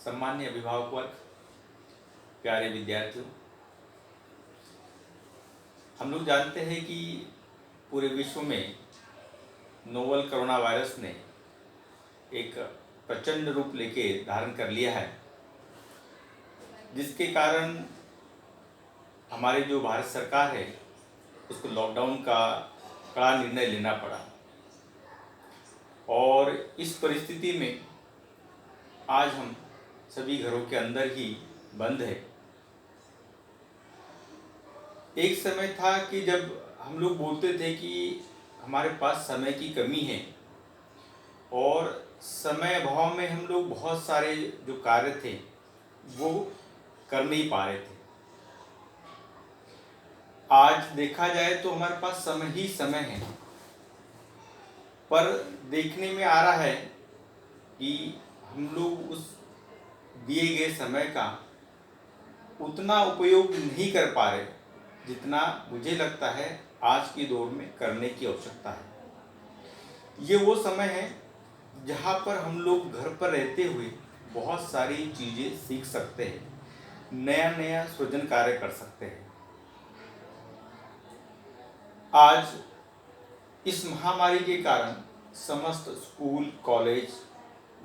सम्मान्य अभिभावक वर्ग, प्यारे विद्यार्थियों, हम लोग जानते हैं कि पूरे विश्व में नोवल कोरोना वायरस ने एक प्रचंड रूप लेके धारण कर लिया है, जिसके कारण हमारी जो भारत सरकार है उसको लॉकडाउन का कड़ा निर्णय लेना पड़ा। और इस परिस्थिति में आज हम सभी घरों के अंदर ही बंद है। एक समय था कि जब हम लोग बोलते थे कि हमारे पास समय की कमी है और समय अभाव में हम लोग बहुत सारे जो कार्य थे वो कर नहीं पा रहे थे। आज देखा जाए तो हमारे पास समय ही समय है, पर देखने में आ रहा है कि हम लोग उस दिए गए समय का उतना उपयोग नहीं कर पा रहे जितना मुझे लगता है आज के दौर में करने की आवश्यकता है। ये वो समय है जहाँ पर हम लोग घर पर रहते हुए बहुत सारी चीज़ें सीख सकते हैं, नया नया सृजन कार्य कर सकते हैं। आज इस महामारी के कारण समस्त स्कूल कॉलेज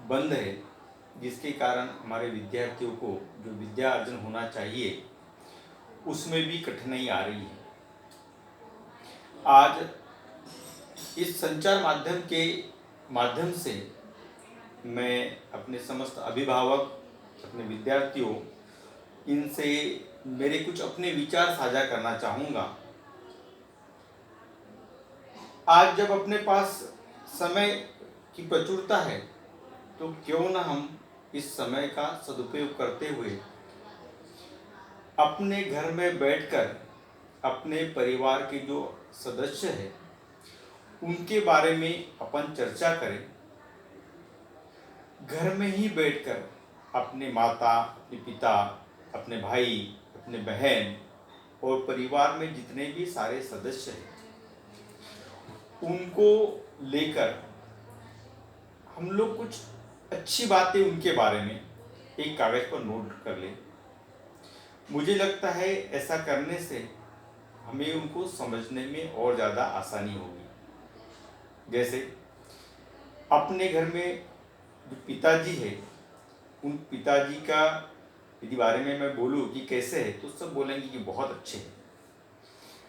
बंद है, जिसके कारण हमारे विद्यार्थियों को जो विद्या अर्जन होना चाहिए उसमें भी कठिनाई आ रही है। आज इस संचार माध्यम के माध्यम से मैं अपने समस्त अभिभावक, अपने विद्यार्थियों, इनसे मेरे कुछ अपने विचार साझा करना चाहूँगा। आज जब अपने पास समय की प्रचुरता है तो क्यों ना हम इस समय का सदुपयोग करते हुए अपने घर में बैठकर अपने परिवार के जो सदस्य हैं उनके बारे में अपन चर्चा करें। घर में ही बैठकर अपने माता, अपने पिता, अपने भाई, अपने बहन और परिवार में जितने भी सारे सदस्य हैं उनको लेकर हम लोग कुछ अच्छी बातें उनके बारे में एक कागज पर नोट कर लें। मुझे लगता है ऐसा करने से हमें उनको समझने में और ज़्यादा आसानी होगी। जैसे अपने घर में जो पिताजी है, उन पिताजी का यदि बारे में मैं बोलूँ कि कैसे है तो सब बोलेंगे कि बहुत अच्छे हैं।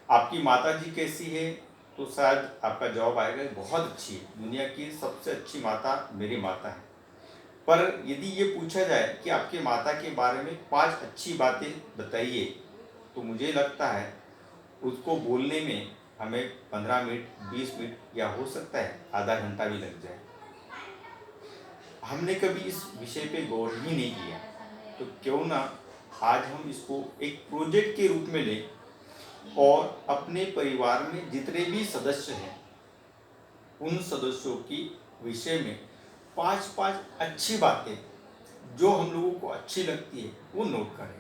आपकी माताजी कैसी है तो शायद आपका जवाब आएगा बहुत अच्छी है, दुनिया की सबसे अच्छी माता मेरी माता है। पर यदि ये पूछा जाए कि आपके माता के बारे में 5 अच्छी बातें बताइए तो मुझे लगता है उसको बोलने में हमें 15 मिनट, 20 मिनट या हो सकता है आधा घंटा भी लग जाए। हमने कभी इस विषय पे गौर ही नहीं किया, तो क्यों ना आज हम इसको एक प्रोजेक्ट के रूप में लें और अपने परिवार में जितने भी सदस्य हैं उन सदस्यों की विषय में 5 अच्छी बातें जो हम लोगों को अच्छी लगती है वो नोट करें।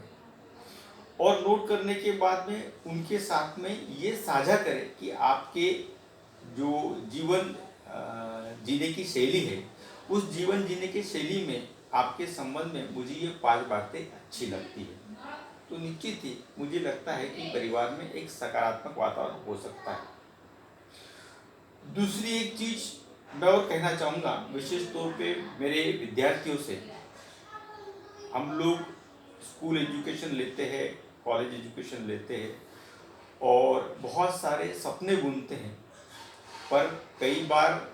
और नोट करने के बाद में उनके साथ में ये साझा करें कि आपके जो जीवन जीने की शैली है उस जीवन जीने की शैली में आपके संबंध में मुझे ये 5 बातें अच्छी लगती है। तो निश्चित ही मुझे लगता है कि परिवार में एक सकारात्मक वातावरण हो सकता है। दूसरी एक चीज मैं और कहना चाहूँगा, विशेष तौर पे मेरे विद्यार्थियों से, हम लोग स्कूल एजुकेशन लेते हैं, कॉलेज एजुकेशन लेते हैं और बहुत सारे सपने बुनते हैं, पर कई बार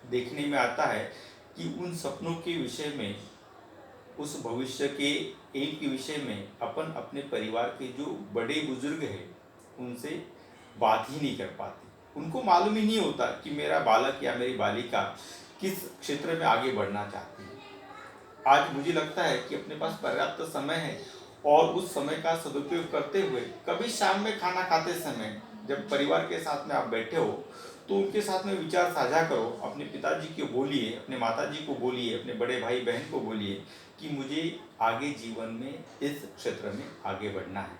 देखने में आता है कि उन सपनों के विषय में, उस भविष्य के एम के विषय में अपन अपने परिवार के जो बड़े बुजुर्ग हैं उनसे बात ही नहीं कर पाते। उनको मालूम ही नहीं होता कि मेरा बालक या मेरी बालिका किस क्षेत्र में आगे बढ़ना चाहती है। आज मुझे लगता है कि अपने पास पर्याप्त समय है और उस समय का सदुपयोग करते हुए कभी शाम में खाना खाते समय जब परिवार के साथ में आप बैठे हो तो उनके साथ में विचार साझा करो। अपने पिताजी को बोलिए, अपने माताजी को बोलिए, अपने बड़े भाई बहन को बोलिए कि मुझे आगे जीवन में इस क्षेत्र में आगे बढ़ना है,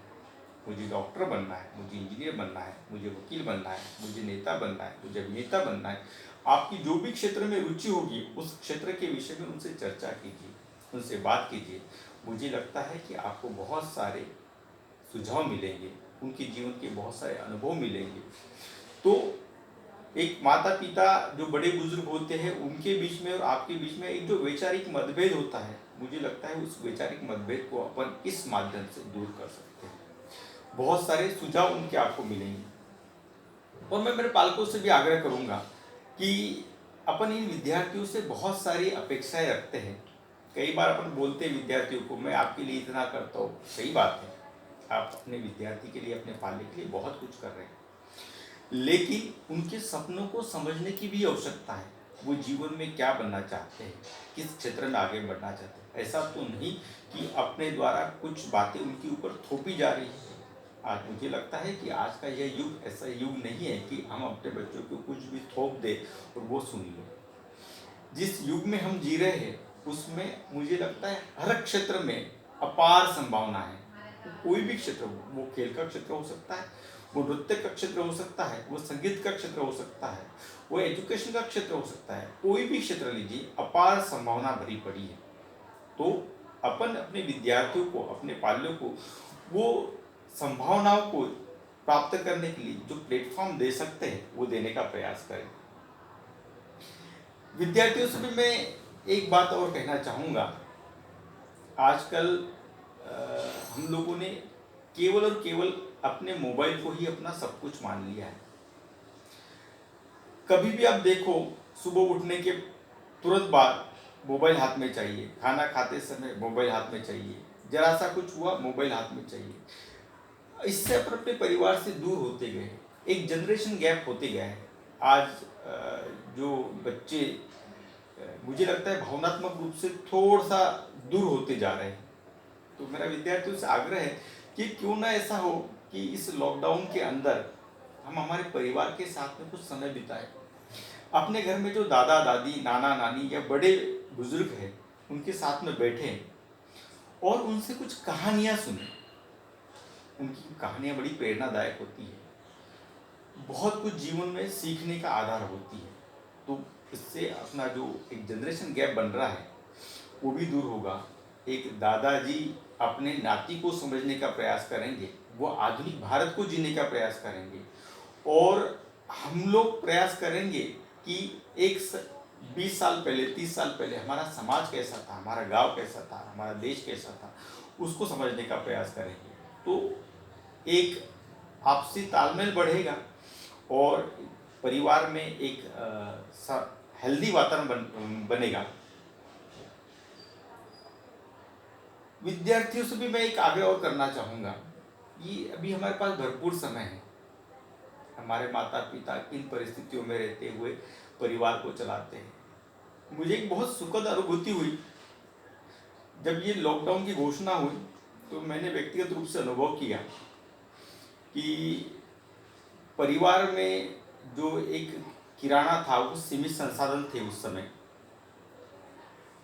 मुझे डॉक्टर बनना है, मुझे इंजीनियर बनना है, मुझे वकील बनना है, मुझे नेता बनना है, मुझे अभिनेता बनना है। आपकी जो भी क्षेत्र में रुचि होगी उस क्षेत्र के विषय में उनसे चर्चा कीजिए। उनसे बात कीजिए। मुझे लगता है कि आपको बहुत सारे सुझाव मिलेंगे, उनके जीवन के बहुत सारे अनुभव मिलेंगे। तो एक माता पिता जो बड़े बुजुर्ग होते हैं उनके बीच में और आपके बीच में एक जो वैचारिक मतभेद होता है, मुझे लगता है उस वैचारिक मतभेद को अपन इस माध्यम से दूर कर सकते हैं। बहुत सारे सुझाव उनके आपको मिलेंगे। और मैं मेरे पालकों से भी आग्रह करूंगा कि अपन इन विद्यार्थियों से बहुत सारी अपेक्षाएं रखते हैं। कई बार अपन बोलते हैं विद्यार्थियों को, मैं आपके लिए इतना करता हूँ, सही बात है, आप अपने विद्यार्थी के लिए, अपने पालक के लिए बहुत कुछ कर रहे हैं, लेकिन उनके सपनों को समझने की भी आवश्यकता है। वो जीवन में क्या बनना चाहते हैं, किस क्षेत्र में आगे बढ़ना चाहते हैं। ऐसा तो नहीं कि अपने द्वारा कुछ बातें उनके ऊपर थोपी जा रही है। आज मुझे लगता है कि आज का यह युग ऐसा युग नहीं है कि हम अपने बच्चों को कुछ भी थोप दे और वो सुन ले। जिस युग में हम जी रहे हैं उसमें मुझे लगता है हर क्षेत्र में अपार संभावना है। कोई भी क्षेत्र हो, वो खेल का क्षेत्र हो सकता है, वो नृत्य का क्षेत्र हो सकता है, वो संगीत का क्षेत्र हो सकता है, वो एजुकेशन का क्षेत्र हो सकता है। कोई भी क्षेत्र लीजिए, अपार संभावना भरी पड़ी है। तो अपन अपने विद्यार्थियों को, अपने पाल्यों को वो संभावनाओं को प्राप्त करने के लिए जो प्लेटफॉर्म दे सकते हैं वो देने का प्रयास करें। विद्यार्थियों से भी मैं एक बात और कहना चाहूँगा। आजकल हम लोगों ने केवल और केवल अपने मोबाइल को ही अपना सब कुछ मान लिया है। कभी भी आप देखो, सुबह उठने के तुरंत बाद मोबाइल हाथ में चाहिए, खाना खाते समय मोबाइल हाथ में चाहिए, जरा सा कुछ हुआ मोबाइल हाथ में चाहिए। इससे अपन अपने परिवार से दूर होते गए, एक जनरेशन गैप होते गया है। आज जो बच्चे मुझे लगता है भावनात्मक रूप से थोड़ा सा दूर होते जा रहे हैं। तो मेरा विद्यार्थियों से आग्रह है कि क्यों ना ऐसा हो कि इस लॉकडाउन के अंदर हम हमारे परिवार के साथ में कुछ समय बिताएं। अपने घर में जो दादा दादी, नाना नानी या बड़े बुजुर्ग हैं उनके साथ में बैठें और उनसे कुछ कहानियां सुनें। उनकी कहानियां बड़ी प्रेरणादायक होती है, बहुत कुछ जीवन में सीखने का आधार होती है। तो इससे अपना जो एक जनरेशन गैप बन रहा है वो भी दूर होगा। एक दादाजी अपने नाती को समझने का प्रयास करेंगे, वो आधुनिक भारत को जीने का प्रयास करेंगे, और हम लोग प्रयास करेंगे कि 20 साल पहले, 30 साल पहले हमारा समाज कैसा था, हमारा गांव कैसा था, हमारा देश कैसा था, उसको समझने का प्रयास करेंगे। तो एक आपसी तालमेल बढ़ेगा और परिवार में एक हेल्दी वातावरण बनेगा। विद्यार्थियों से भी मैं एक आग्रह और करना चाहूँगा कि अभी हमारे पास भरपूर समय है। हमारे माता पिता किन परिस्थितियों में रहते हुए परिवार को चलाते हैं। मुझे एक बहुत सुखद अनुभूति हुई जब ये लॉकडाउन की घोषणा हुई, तो मैंने व्यक्तिगत रूप से अनुभव किया कि परिवार में जो एक किराना था वो सीमित संसाधन थे उस समय।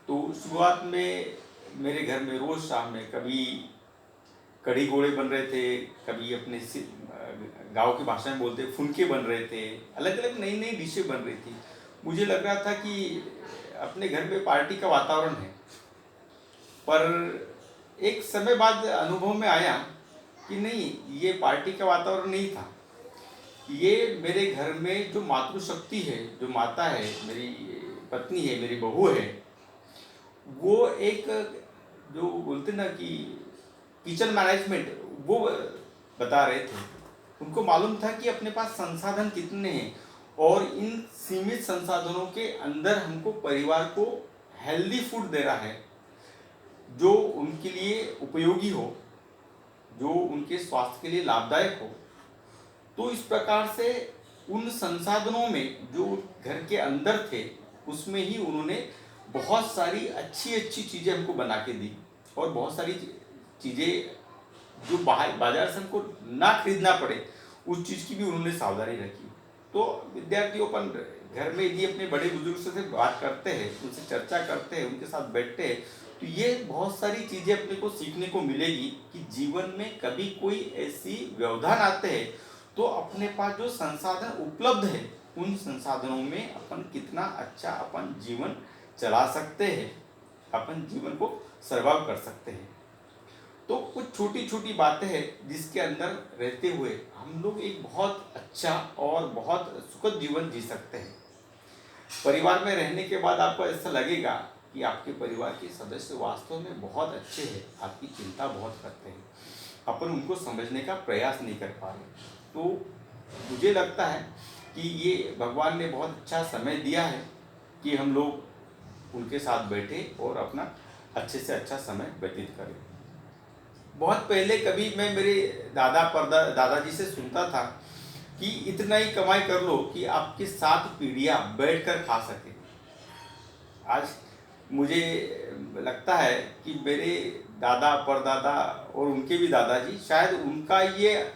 तो शुरुआत में मेरे घर में रोज शाम में कभी कढ़ी गोड़े बन रहे थे, कभी अपने गांव की भाषा में बोलते फुनके बन रहे थे, अलग अलग नई नई डिशें बन रही थी। मुझे लग रहा था कि अपने घर में पार्टी का वातावरण है। पर एक समय बाद अनुभव में आया कि नहीं, ये पार्टी का वातावरण नहीं था। ये मेरे घर में जो मातृशक्ति है, जो माता है, मेरी पत्नी है, मेरी बहू है, वो एक जो बोलते ना कि किचन मैनेजमेंट वो बता रहे थे। उनको मालूम था कि अपने पास संसाधन कितने हैं और इन सीमित संसाधनों के अंदर हमको परिवार को हेल्दी फूड दे रहा है जो उनके लिए उपयोगी हो, जो उनके स्वास्थ्य के लिए लाभदायक हो। तो इस प्रकार से उन संसाधनों में जो घर के अंदर थे उसमें ही उन्होंने बहुत सारी अच्छी अच्छी चीज़ें हमको बना के दी, और बहुत सारी चीज़ें जो बाजार से हमको ना खरीदना पड़े उस चीज़ की भी उन्होंने सावधानी रखी। तो विद्यार्थियों अपन घर में यदि अपने बड़े बुजुर्ग से बात करते हैं, उनसे चर्चा करते हैं, उनके साथ बैठते हैं, तो ये बहुत सारी चीज़ें अपने को सीखने को मिलेगी कि जीवन में कभी कोई ऐसी व्यवधान आते हैं तो अपने पास जो संसाधन उपलब्ध है उन संसाधनों में अपन कितना अच्छा अपन जीवन चला सकते हैं। अपन जीवन को सर्वाइव कर सकते हैं। तो कुछ छोटी छोटी बातें हैं जिसके अंदर रहते हुए हम लोग एक बहुत अच्छा और बहुत सुखद जीवन जी सकते हैं। परिवार में रहने के बाद आपको ऐसा लगेगा कि आपके परिवार के सदस्य वास्तव में बहुत अच्छे हैं, आपकी चिंता बहुत करते हैं, अपन उनको समझने का प्रयास नहीं कर पा रहे। तो मुझे लगता है कि ये भगवान ने बहुत अच्छा समय दिया है कि हम लोग उनके साथ बैठे और अपना अच्छे से अच्छा समय व्यतीत करें। बहुत पहले कभी मैं मेरे दादाजी से सुनता था कि इतना ही कमाई कर लो कि आपकी 7 पीढ़ियां बैठकर खा सके। आज मुझे लगता है कि मेरे दादा परदादा और उनके भी दादाजी, शायद उनका ये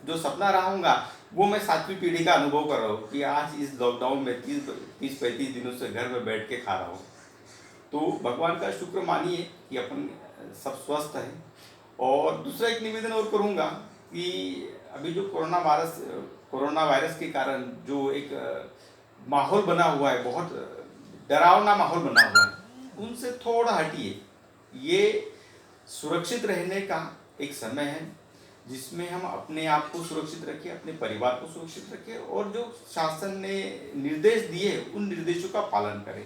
जो सपना रहा होगा वो मैं 7वीं पीढ़ी का अनुभव कर रहा हूँ कि आज इस लॉकडाउन में 30-35 दिनों से घर में बैठ के खा रहा हूँ। तो भगवान का शुक्र मानिए कि अपन सब स्वस्थ हैं। और दूसरा एक निवेदन और करूँगा कि अभी जो कोरोना वायरस के कारण जो एक माहौल बना हुआ है, बहुत डरावना माहौल बना हुआ है, उनसे थोड़ा हटिए। ये सुरक्षित रहने का एक समय है जिसमें हम अपने आप को सुरक्षित रखें, अपने परिवार को सुरक्षित रखें और जो शासन ने निर्देश दिए उन निर्देशों का पालन करें।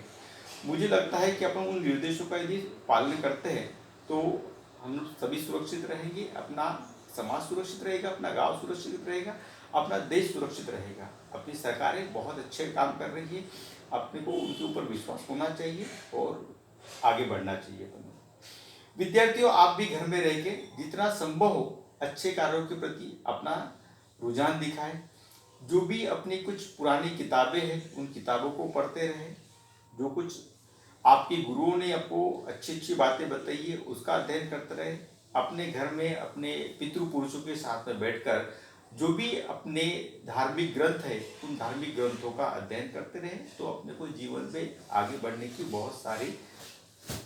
मुझे लगता है कि अपन उन निर्देशों का यदि पालन करते हैं तो हम सभी सुरक्षित रहेंगे, अपना समाज सुरक्षित रहेगा, अपना गांव सुरक्षित रहेगा, अपना देश सुरक्षित रहेगा। अपनी सरकारें बहुत अच्छे काम कर रही है, अपने को उनके ऊपर विश्वास होना चाहिए और आगे बढ़ना चाहिए। विद्यार्थियों, आप भी घर में रह के जितना संभव हो अच्छे कार्यों के प्रति अपना रुझान दिखाएं। जो भी अपनी कुछ पुरानी किताबें हैं उन किताबों को पढ़ते रहें। जो कुछ आपके गुरुओं ने आपको अच्छी अच्छी बातें बताई है उसका अध्ययन करते रहे। अपने घर में अपने पितृपुरुषों के साथ में बैठकर जो भी अपने धार्मिक ग्रंथ है उन धार्मिक ग्रंथों का अध्ययन करते रहे तो अपने को जीवन में आगे बढ़ने की बहुत सारी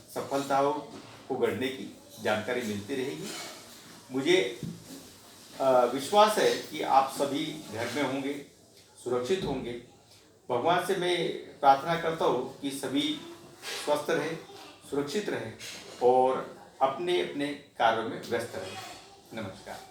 सफलताओं को गढ़ने की जानकारी मिलती रहेगी। मुझे विश्वास है कि आप सभी घर में होंगे, सुरक्षित होंगे। भगवान से मैं प्रार्थना करता हूँ कि सभी स्वस्थ रहें, सुरक्षित रहें और अपने अपने कार्यों में व्यस्त रहें। नमस्कार।